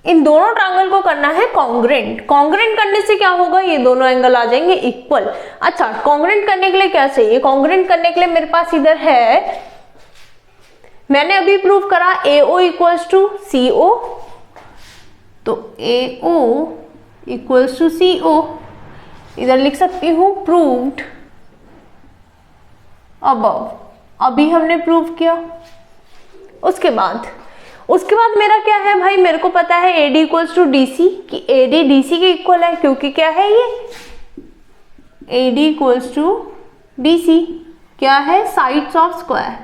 इन दोनों ट्रायंगल को करना है कॉन्ग्रेंट। कॉन्ग्रेंट करने से क्या होगा, ये दोनों एंगल आ जाएंगे इक्वल। अच्छा, कॉन्ग्रेंट करने के लिए क्या चाहिए, कॉन्ग्रेंट करने के लिए मेरे पास इधर है, मैंने अभी प्रूव करा AO इक्वल्स टू CO, तो AO इक्वल्स टू CO इधर लिख सकती हूं प्रूव्ड अबव। अभी हमने प्रूव किया। उसके बाद मेरा क्या है भाई, मेरे को पता है AD इक्वल्स टू DC, कि AD DC के इक्वल है, क्योंकि क्या है ये AD इक्वल्स टू DC, क्या है, साइड्स ऑफ स्क्वायर।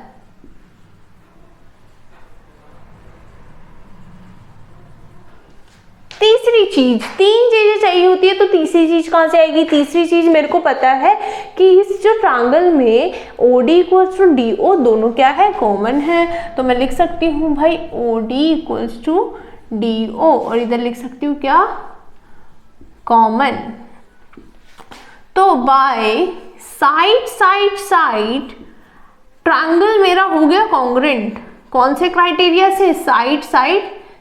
तीसरी चीज, तीन चीजें चाहिए होती है, तो तीसरी चीज कहां से आएगी? तीसरी चीज मेरे को पता है कि इस जो ट्रायंगल में OD इक्वल्स टू DO दोनों क्या है, कॉमन है। तो मैं लिख सकती हूँ भाई OD इक्वल्स टू DO, और इधर लिख सकती हूँ क्या, कॉमन। तो बाय साइड ट्रायंगल मेरा हो गया कॉन्ग्रेंट। कौन से क्राइटेरिया से,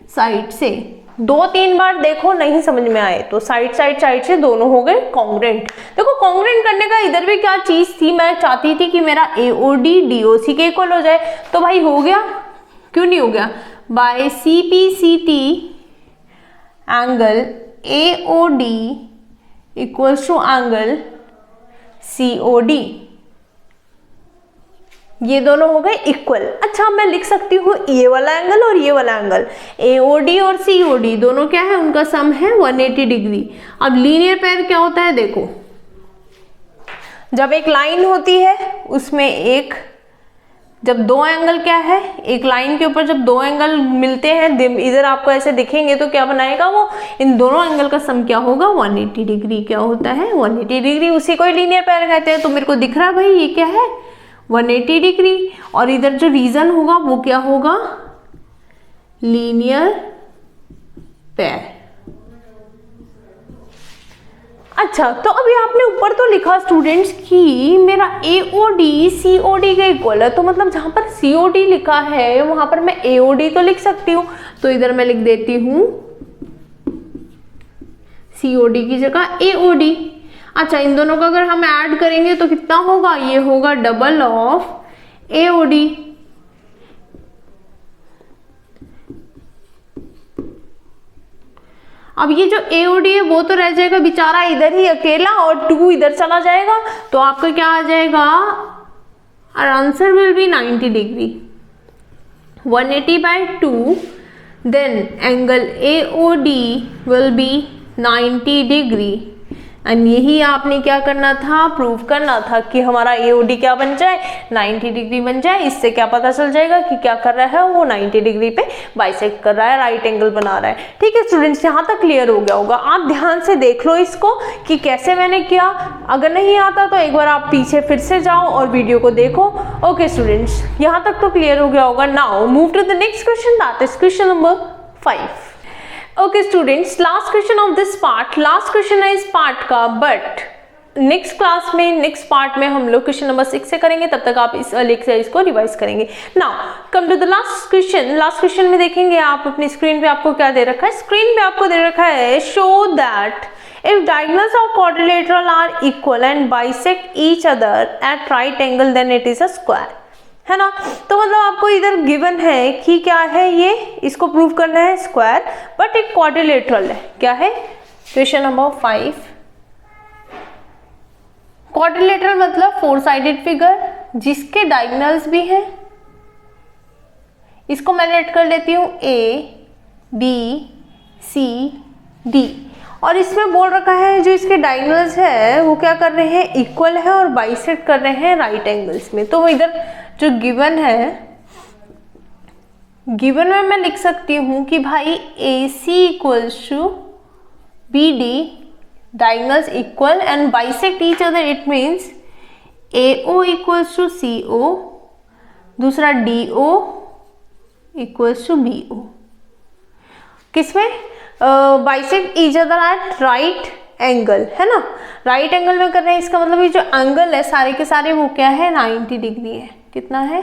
साइड से। 2-3 बार देखो, नहीं समझ में आए तो साइड से दोनों हो गए कॉन्ग्रेंट। देखो कॉन्ग्रेंट करने का इधर भी क्या चीज थी, मैं चाहती थी कि मेरा AOD DOC के इक्वल हो जाए, तो भाई हो गया, क्यों नहीं हो गया, by CPCT angle AOD equals to angle COD, ये दोनों हो गए इक्वल। अच्छा, मैं लिख सकती हूँ ये वाला एंगल और ये वाला एंगल, AOD और COD दोनों क्या है, उनका सम है 180 डिग्री। अब लीनियर पेयर क्या होता है, देखो जब एक लाइन होती है उसमें एक, जब दो एंगल क्या है, एक लाइन के ऊपर जब दो एंगल मिलते हैं, इधर आपको ऐसे दिखेंगे तो क्या बनाएगा वो, इन दोनों एंगल का सम क्या होगा, 180 डिग्री। क्या होता है 180 डिग्री, उसी को लीनियर पेयर कहते हैं। तो मेरे को दिख रहा है भाई ये क्या है, 180 डिग्री, और इधर जो रीजन होगा वो क्या होगा, लीनियर पेयर। अच्छा, तो अभी आपने ऊपर तो लिखा स्टूडेंट्स कि मेरा AOD COD के इक्वल है, तो मतलब जहां पर COD लिखा है वहां पर मैं AOD तो लिख सकती हूँ। तो इधर मैं लिख देती हूँ COD की जगह AOD। अच्छा, इन दोनों का अगर हम ऐड करेंगे तो कितना होगा, ये होगा डबल ऑफ AOD। अब ये जो AOD है वो तो रह जाएगा बेचारा इधर ही अकेला और 2 इधर चला जाएगा, तो आपका क्या आ जाएगा, our answer will be 90 degree। 180/2, then angle AOD will be 90 degree। And यही आपने क्या करना था, प्रूव करना था कि हमारा AOD क्या बन जाए, 90 डिग्री बन जाए। इससे क्या पता चल जाएगा कि क्या कर रहा है, वो 90 डिग्री पे बाइसेक्ट कर रहा है, राइट एंगल बना रहा है। ठीक है स्टूडेंट्स, यहाँ तक क्लियर हो गया होगा। आप ध्यान से देख लो इसको कि कैसे मैंने किया। अगर नहीं आता तो एक बार आप पीछे फिर से जाओ और वीडियो को देखो। ओके स्टूडेंट्स, यहाँ तक तो क्लियर हो गया होगा। Now move to the next question, that is question number 5। Okay students, last question of this part, last question है इस पार्ट का, बट नेक्स्ट क्लास में, नेक्स्ट पार्ट में हम लोग क्वेश्चन नंबर 6 से करेंगे, तब तक आप इस एक्सरसाइज को रिवाइज करेंगे। Now come to the last question. Last question में देखेंगे आप अपनी स्क्रीन पे आपको क्या दे रखा है, स्क्रीन पे आपको दे रखा है show that if diagonals of quadrilateral are equal and bisect each other at right angle then it is a square, है ना। तो मतलब आपको इधर गिवन है कि क्या है, ये इसको प्रूव करना है स्क्वायर, बट एक क्वाड्रिलेटरल है। क्या है, क्वेश्चन नंबर 5, क्वाड्रिलेटरल मतलब 4 साइडेड फिगर जिसके डायगोनल्स भी हैं। इसको मैं लेट कर लेती हूँ ABCD, और इसमें बोल रखा है जो इसके डायगोनल्स है वो क्या कर रहे हैं, इक्वल है और बाइसेक्ट कर रहे हैं राइट एंगल्स में। तो इधर जो गिवन है, गिवन में मैं लिख सकती हूँ कि भाई AC equals to BD, diagonals equal and bisect each other, it means AO equals to CO, दूसरा DO इक्वल्स टू BO। किसमें, bisect each other at right angle, है ना। राइट एंगल में कर रहे हैं, इसका मतलब ये जो एंगल है सारे के सारे वो क्या है, 90 डिग्री है। कितना है,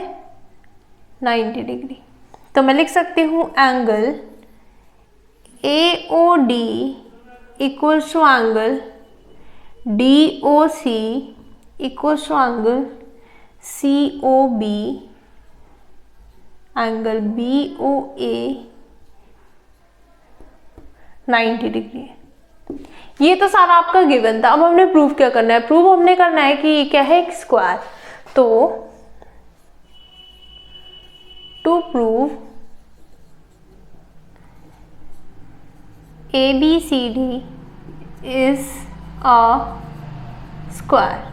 90 डिग्री। तो मैं लिख सकती हूँ angle AOD equals to angle DOC equals to angle COB, angle BOA 90 degree है। ये तो सारा आपका गिवन था। अब हमने प्रूव क्या करना है, प्रूव हमने करना है कि ये क्या है, एक स्क्वायर। तो to prove ABCD is a square.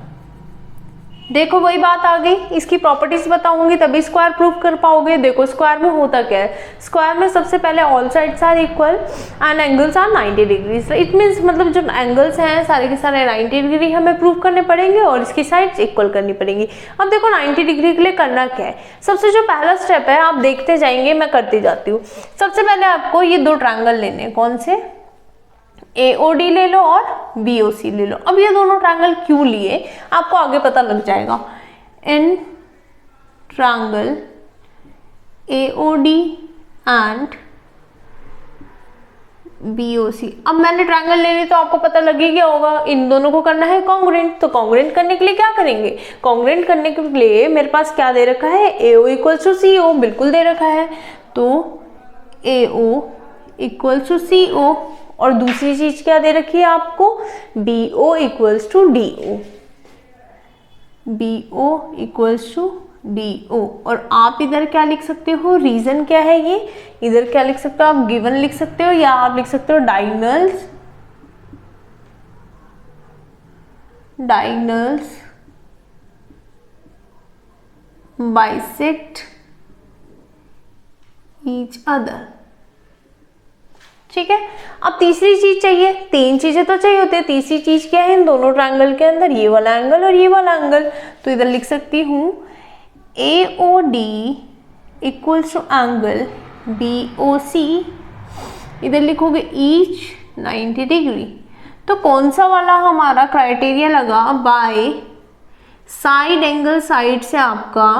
देखो वही बात आ गई, इसकी प्रॉपर्टीज बताऊंगी तभी स्क्वायर प्रूफ कर पाओगे। देखो स्क्वायर में होता क्या है, स्क्वायर में सबसे पहले all sides are equal and angles are 90 degree. It means मतलब जो एंगल्स हैं सारे के सारे 90 डिग्री हमें प्रूफ करने पड़ेंगे और इसकी साइड्स इक्वल करनी पड़ेंगी। अब देखो 90 डिग्री के लिए करना क्या है, सबसे जो पहला स्टेप है आप देखते जाएंगे, मैं करती जाती हूँ। सबसे पहले आपको ये 2 ट्रायंगल लेने हैं, कौन से, AOD ले लो और BOC ले लो। अब ये दोनों ट्रायंगल क्यों लिए आपको आगे पता लग जाएगा। In triangle AOD and BOC, अब मैंने ट्रायंगल ले ली तो आपको पता लग ही गया होगा इन दोनों को करना है कॉन्ग्रुएंट। तो कॉन्ग्रुएंट करने के लिए क्या करेंगे, कॉन्ग्रुएंट करने के लिए मेरे पास क्या दे रखा है, AO इक्वल्स टू CO, बिल्कुल दे रखा है। तो AO इक्वल्स टू CO, और दूसरी चीज क्या दे रखी है आपको, BO equals to DO, BO equals to DO। और आप इधर क्या लिख सकते हो, रीजन क्या है, ये इधर क्या लिख सकते हो आप, गिवन लिख सकते हो, या आप लिख सकते हो डायगोनल्स बाइसेक्ट ईच अदर। ठीक है, अब तीसरी चीज चाहिए, 3 चीजें तो चाहिए होती है, तीसरी चीज क्या है इन दोनों ट्रायंगल के अंदर, ये वाला एंगल और ये वाला एंगल। तो इधर लिख सकती हूँ AOD equals to angle BOC, इधर लिखोगे ईच 90 डिग्री। तो कौन सा वाला हमारा क्राइटेरिया लगा, बाय साइड एंगल साइड से आपका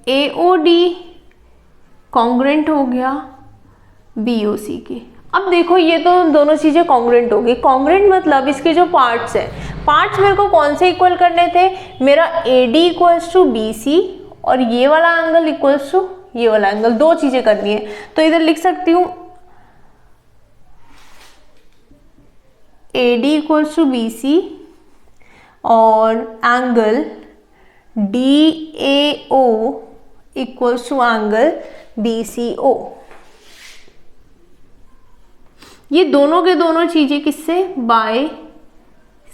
AOD कॉन्ग्रुएंट हो गया BOC के। अब देखो ये तो दोनों चीजें कॉन्ग्रुएंट होगी। कॉन्ग्रुएंट मतलब इसके जो पार्ट्स है, पार्ट्स मेरे को कौन से इक्वल करने थे, मेरा AD इक्वल्स टू BC और ये वाला एंगल इक्वल्स टू ये वाला एंगल, दो चीजें करनी है। तो इधर लिख सकती हूँ AD इक्वल्स टू BC और angle DAO equals to angle BCO। ये दोनों के दोनों चीजें किससे, बाय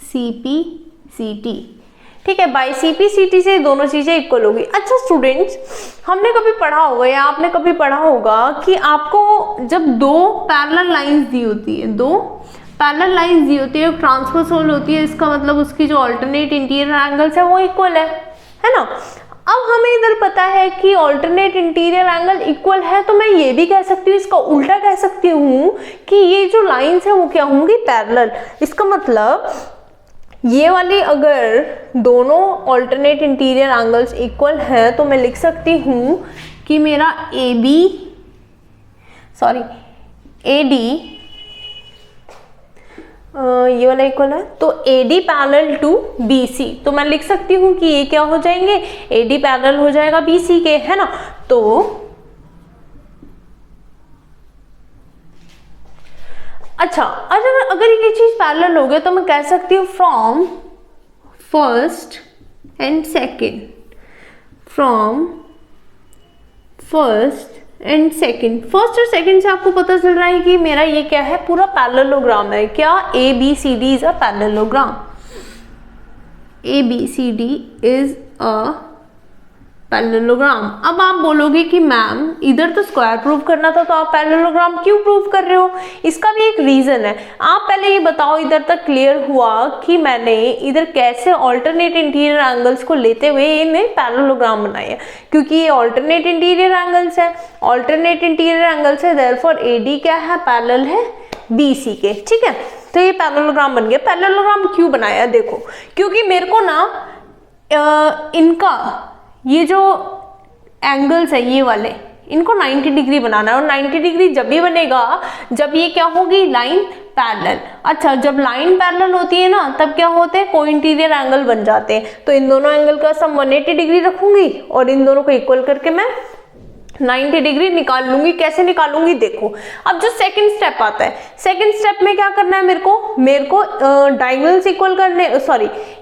CP/CT। ठीक है, बाय CP/CT से दोनों चीजें इक्वल होगी। अच्छा स्टूडेंट्स, हमने कभी पढ़ा होगा या आपने कभी पढ़ा होगा कि आपको जब दो पैरेलल लाइंस दी होती है, दो पैरेलल लाइंस दी होती है, ट्रांसवर्सल होती है, इसका मतलब उसकी जो अल्टरनेट इंटीरियर एंगल्स है वो इक्वल है ना। अब हमें इधर पता है कि ऑल्टरनेट इंटीरियर एंगल इक्वल है, तो मैं ये भी कह सकती हूँ, इसका उल्टा कह सकती हूँ कि ये जो लाइंस है वो क्या होंगी, पैरेलल। इसका मतलब ये वाली अगर दोनों ऑल्टरनेट इंटीरियर एंगल्स इक्वल है तो मैं लिख सकती हूँ कि मेरा AD ये वाला इक्वल है, तो AD पैरेलल टू BC। तो मैं लिख सकती हूँ कि ये क्या हो जाएंगे, AD पैरेलल हो जाएगा BC के, है ना। तो अच्छा, अगर ये चीज पैरेलल हो गया तो मैं कह सकती हूँ from first and second, from first and second. First और सेकेंड से आपको पता चल रहा है कि मेरा ये क्या है, पूरा पैरेललोग्राम है। क्या, ABCD is a parallelogram, ABCD is a parallelogram. अब आप बोलोगे कि मैम इधर तो स्क्वायर प्रूव करना था, तो आप पैरेललोग्राम क्यों प्रूव कर रहे हो? इसका भी एक रीजन है। आप पहले ये बताओ, इधर तक क्लियर हुआ कि मैंने इधर कैसे ऑल्टरनेट इंटीरियर एंगल्स को लेते हुए इन्हें पैरेललोग्राम बनाया, क्योंकि ये ऑल्टरनेट इंटीरियर एंगल्स है, ऑल्टरनेट इंटीरियर एंगल्स है, देयरफॉर AD क्या है, पैरेलल है BC के। ठीक है, तो ये पैरेललोग्राम बन गया। पैरेललोग्राम क्यों बनाया, देखो, क्योंकि मेरे को ना इनका ये जो एंगल्स है ये वाले, इनको 90 डिग्री बनाना है, और 90 डिग्री जब भी बनेगा जब ये क्या होगी, लाइन पैरेलल। अच्छा, जब लाइन पैरेलल होती है ना तब क्या होते हैं, को इंटीरियर एंगल बन जाते हैं। तो इन दोनों एंगल का सम 180 डिग्री रखूंगी और इन दोनों को इक्वल करके मैं 90 डिग्री निकाल लूंगी। कैसे निकालूंगी, देखो। अब जो सेकंड स्टेप आता है, सेकंड स्टेप में क्या करना है, मेरे को डायगोनल्स इक्वल करने,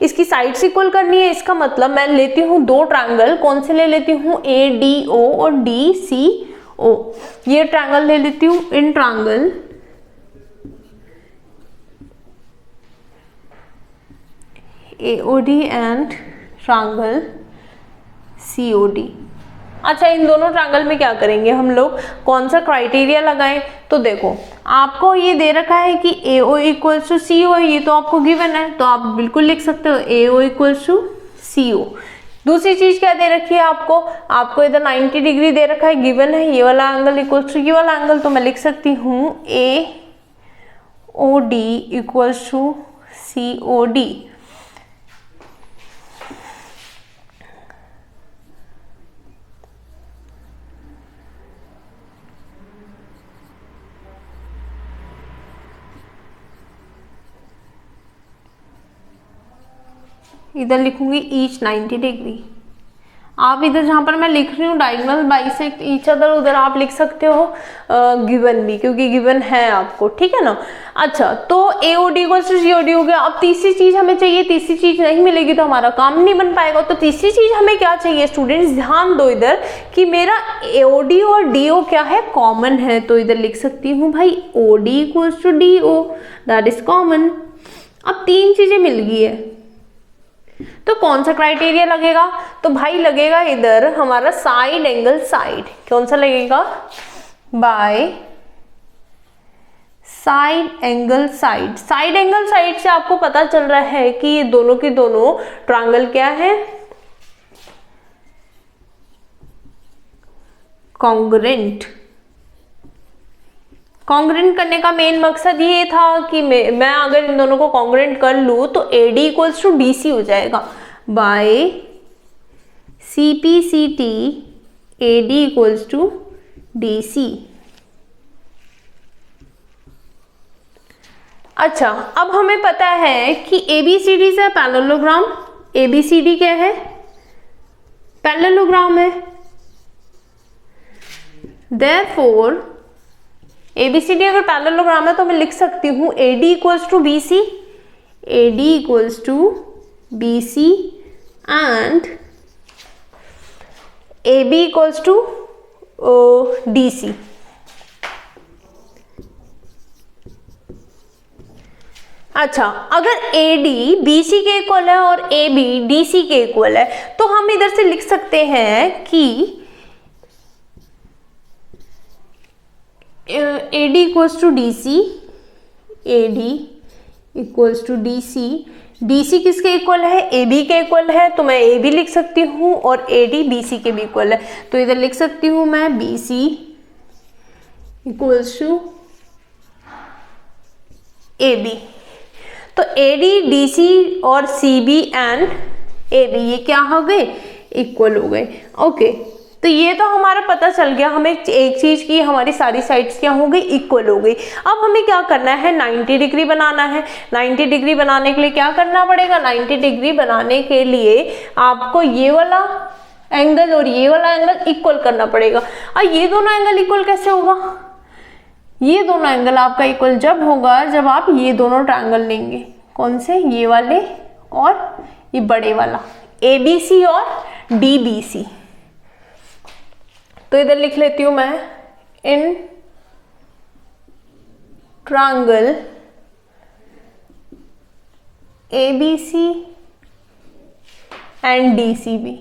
इसकी साइड्स इक्वल करनी है। इसका मतलब मैं लेती हूँ दो ट्रायंगल, कौन से ले लेती हूँ, ADO और DCO। ये ट्रायंगल ले लेती हूँ, in triangle AOD and triangle COD। अच्छा, इन दोनों ट्रायंगल में क्या करेंगे हम लोग, कौन सा क्राइटेरिया लगाएं? तो देखो, आपको ये दे रखा है कि AO इक्वल्स टू CO, ये तो आपको गिवन है, तो आप बिल्कुल लिख सकते हो AO इक्वल्स टू CO। दूसरी चीज क्या दे रखी है आपको इधर 90 डिग्री दे रखा है, गिवन है, ये वाला एंगल इक्वल्स टू ये वाला एंगल, तो मैं लिख सकती हूँ AOD इक्वल्स टू COD। इधर लिखूंगी ईच 90 डिग्री। आप इधर जहां पर मैं लिख रही हूँ डायगोनल बाइसेक्ट ईच अदर, उधर आप लिख सकते हो गिवन भी, क्योंकि गिवन है आपको। ठीक है ना। अच्छा, तो AOD को COD हो गया। अब तीसरी चीज हमें चाहिए, तीसरी चीज नहीं मिलेगी तो हमारा काम नहीं बन पाएगा। तो तीसरी चीज हमें क्या चाहिए स्टूडेंट्स, ध्यान दो इधर कि मेरा AOD और DO क्या है, कॉमन है। तो इधर लिख सकती हूँ भाई OD equals to DO, that is common. अब तीन चीजें मिल गई है, तो कौन सा क्राइटेरिया लगेगा, तो भाई लगेगा इधर हमारा साइड एंगल साइड। कौन सा लगेगा, bye side angle side. Side angle side से आपको पता चल रहा है कि ये दोनों के दोनों ट्रायंगल क्या है, कॉन्ग्रुएंट। कॉन्ग्रुएंट करने का मेन मकसद ये था कि मैं अगर इन दोनों को कॉन्ग्रुएंट कर लूँ तो AD इक्वल्स टू DC हो जाएगा, by CP/CT AD equals to DC। अच्छा, अब हमें पता है कि ABCD से पैरेललोग्राम, ABCD क्या है? पैरेललोग्राम है। Therefore ABCD अगर पैरेललोग्राम है तो मैं लिख सकती हूँ AD equals to BC, AD equals to BC and AB equals to DC। अच्छा, अगर AD BC के इक्वल है और AB DC के इक्वल है तो हम इधर से लिख सकते हैं कि AD equals to DC, AD equals to DC, DC किसके इक्वल है? AB के इक्वल है, तो मैं AB लिख सकती हूँ और AD BC के भी इक्वल है, तो इधर लिख सकती हूँ मैं BC इक्वल्स टू AB। तो AD, DC और CB एंड AB ये क्या हो गए? इक्वल हो गए। ओके, तो ये तो हमारा पता चल गया हमें एक चीज की, हमारी सारी साइड्स क्या हो गई? इक्वल हो गई। अब हमें क्या करना है? 90 डिग्री बनाना है। 90 डिग्री बनाने के लिए क्या करना पड़ेगा? 90 डिग्री बनाने के लिए आपको ये वाला एंगल और ये वाला एंगल इक्वल करना पड़ेगा। और ये दोनों एंगल इक्वल कैसे होगा? ये दोनों एंगल आपका इक्वल जब होगा जब आप ये दोनों ट्रायंगल लेंगे। कौन से? ये वाले और ये बड़े वाला, ABC और DBC। तो इधर लिख लेती हूं मैं in triangle ABC and DCB।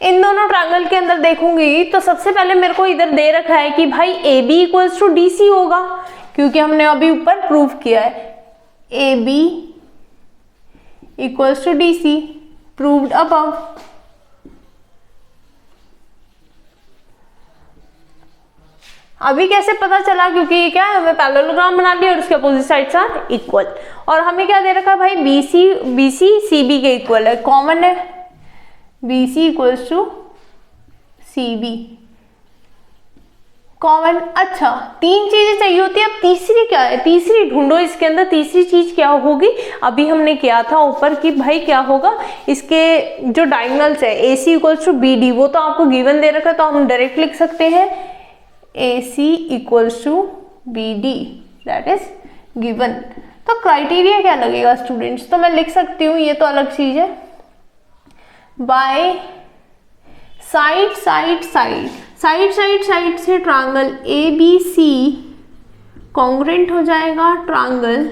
इन दोनों ट्रायंगल के अंदर देखूंगी तो सबसे पहले मेरे को इधर दे रखा है कि भाई AB इक्वल्स टू DC होगा, क्योंकि हमने अभी ऊपर प्रूव किया है AB equals to DC, proved above. अभी कैसे पता चला? क्योंकि ये क्या है, हमें पैरेललोग्राम बना लिया और उसके अपोजिट साइड्स आर इक्वल। और हमें क्या दे रखा है भाई? BC CB के इक्वल है, कॉमन है BC equals to CB, common. अच्छा, तीन चीजें चाहिए होती है, अब तीसरी क्या है? तीसरी ढूंढो इसके अंदर। तीसरी चीज क्या होगी? अभी हमने किया था ऊपर कि भाई क्या होगा, इसके जो डायगोनल्स है AC इक्वल्स टू BD, वो तो आपको गिवन दे रखा है, तो हम डायरेक्ट लिख सकते हैं AC equals to BD, that is given. तो क्राइटेरिया क्या लगेगा स्टूडेंट्स? तो मैं लिख सकती हूँ, ये तो अलग चीज है, bye side side side side side side से ट्रायंगल ABC कॉन्ग्रेंट हो जाएगा ट्रायंगल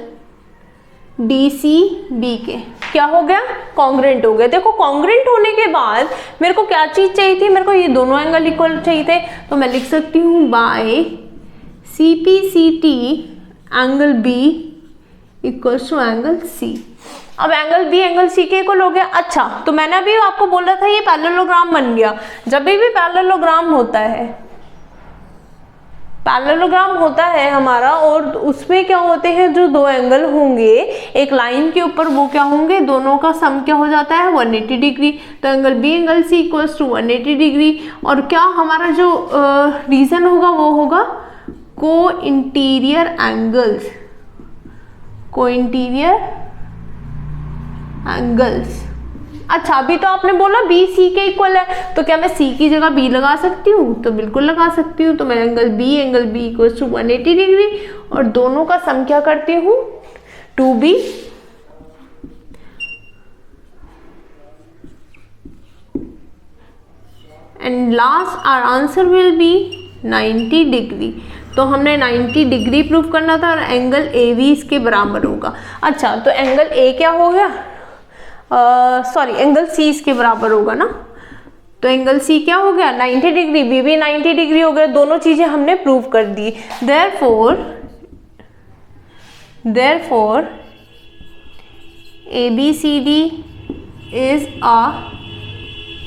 DCB के। क्या हो गया? कॉन्ग्रेंट हो गया। देखो, कॉन्ग्रेंट होने के बाद मेरे को क्या चीज चाहिए थी? मेरे को ये दोनों एंगल इक्वल चाहिए थे, तो मैं लिख सकती हूँ by CPCT angle B equals to angle C। अब एंगल B एंगल C के इक्वल हो गया। अच्छा, तो मैंने अभी आपको बोला था ये पैरेललोग्राम बन गया। जब भी पैरेललोग्राम होता है, पैरेललोग्राम होता है हमारा, और उसमें क्या होते हैं, जो दो एंगल होंगे एक लाइन के ऊपर, वो क्या होंगे? दोनों का सम क्या हो जाता है? 180 डिग्री। तो angle B angle C equals to 180 degree. और क्या हमारा जो रीजन होगा वो होगा co-interior angles, co-interior angles. अच्छा, अभी तो आपने बोला B C के इक्वल है, तो क्या मैं C की जगह B लगा सकती हूँ? तो बिल्कुल लगा सकती हूँ। तो मैं angle B equals to 180 degree और दोनों का सम क्या करती हूँ? 2B। And last our answer will be 90 degree. तो हमने 90 डिग्री प्रूव करना था और एंगल AB इसके बराबर होगा। अच्छा, तो एंगल A क्या हो गया? सॉरी, एंगल C इसके बराबर होगा ना। तो एंगल C क्या हो गया? 90 डिग्री, B भी 90 डिग्री हो गया। दोनों चीजें हमने प्रूव कर दी। therefore ABCD is a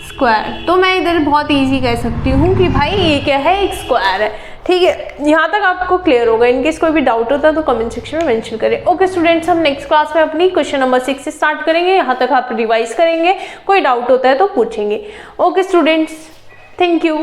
square. तो मैं इधर बहुत इजी कह सकती हूँ कि भाई ये क्या है? एक स्क्वायर है। ठीक है, यहाँ तक आपको क्लियर होगा। इनकेस कोई भी डाउट होता है तो कमेंट सेक्शन में मेंशन करें। ओके स्टूडेंट्स, हम नेक्स्ट क्लास में अपनी क्वेश्चन नंबर 6 से स्टार्ट करेंगे। यहाँ तक आप रिवाइज करेंगे, कोई डाउट होता है तो पूछेंगे। Okay students, thank you.